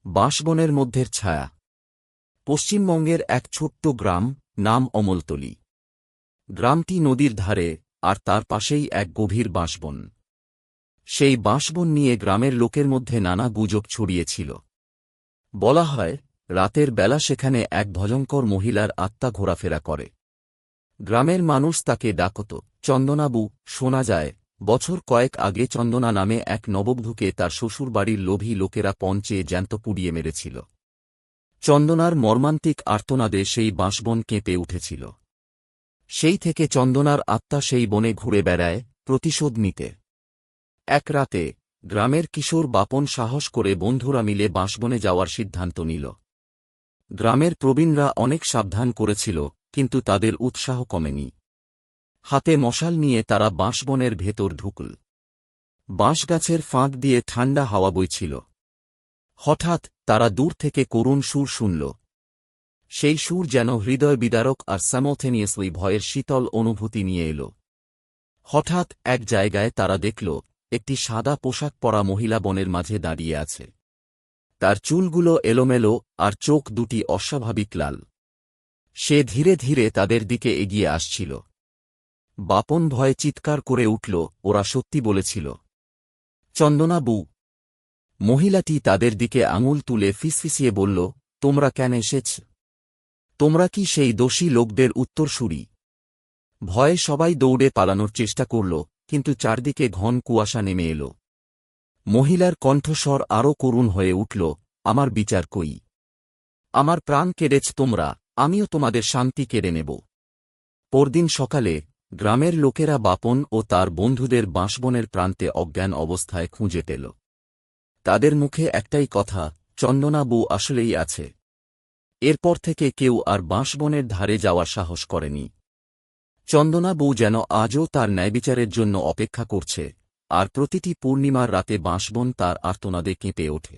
বাঁশবনের মধ্যের ছায়া। পশ্চিমবঙ্গের এক ছোট্ট গ্রাম, নাম অমলতলী। গ্রামটি নদীর ধারে, আর তার পাশেই এক গভীর বাঁশবন। সেই বাঁশবন নিয়ে গ্রামের লোকের মধ্যে নানা গুজব ছড়িয়েছিল। বলা হয়, রাতের বেলা সেখানে এক ভয়ঙ্কর মহিলার আত্মা ঘোরাফেরা করে। গ্রামের মানুষ তাকে ডাকত চন্দনাবু। শোনা যায়, বছর কয়েক আগে চন্দনা নামে এক নববধূকে তার শ্বশুরবাড়ির লোভী লোকেরা পঞ্চে জ্যান্ত পুড়িয়ে মেরেছিল। চন্দনার মর্মান্তিক আর্তনাদে সেই বাঁশবন কেঁপে উঠেছিল। সেই থেকে চন্দনার আত্মা সেই বনে ঘুরে বেড়ায়, প্রতিশোধ নিতে। এক রাতে গ্রামের কিশোর বাপন সাহস করে বন্ধুরা মিলে বাঁশবনে যাওয়ার সিদ্ধান্ত নিল। গ্রামের প্রবীণরা অনেক সাবধান করেছিল, কিন্তু তাদের উৎসাহ কমেনি। হাতে মশাল নিয়ে তারা বাঁশবনের ভেতর ঢুকল। বাঁশগাছের ফাঁক দিয়ে ঠান্ডা হাওয়া বইছিল। হঠাৎ তারা দূর থেকে করুণ সুর শুনল। সেই সুর যেন হৃদয় বিদারক আর স্যামোথেনিয়াসলি ভয়ের শীতল অনুভূতি নিয়ে এল। হঠাৎ এক জায়গায় তারা দেখল, একটি সাদা পোশাক পরা মহিলা বনের মাঝে দাঁড়িয়ে আছে। তার চুলগুলো এলোমেলো, আর চোখ দুটি অস্বাভাবিক লাল। সে ধীরে ধীরে তাদের দিকে এগিয়ে আসছিল। বাপন ভয়ে চিৎকার করে উঠল, ওরা সত্যি বলেছিল। চন্দনাবু। মহিলাটি তাদের দিকে আঙুল তুলে ফিসফিসিয়ে বলল, তোমরা কেন এসেছ? তোমরা কি সেই দোষী লোকদের উত্তরসূরি? ভয়ে সবাই দৌড়ে পালানোর চেষ্টা করল, কিন্তু চারদিকে ঘন কুয়াশা নেমে এল। মহিলার কণ্ঠস্বর আরও করুণ হয়ে উঠল, আমার বিচার কই? আমার প্রাণ কেড়েছ তোমরা, আমিও তোমাদের শান্তি কেড়ে নেব। পরদিন সকালে গ্রামের লোকেরা বাপন ও তার বন্ধুদের বাঁশবনের প্রান্তে অজ্ঞান অবস্থায় খুঁজে পেল। তাদের মুখে একটাই কথা, চন্দনাবু আসলেই আছে। এরপর থেকে কেউ আর বাঁশবনের ধারে যাওয়ার সাহস করেনি। চন্দনাবু যেন আজও তার ন্যায়বিচারের জন্য অপেক্ষা করছে, আর প্রতিটি পূর্ণিমার রাতে বাঁশবন তার আর্তনাদে কেঁপে ওঠে।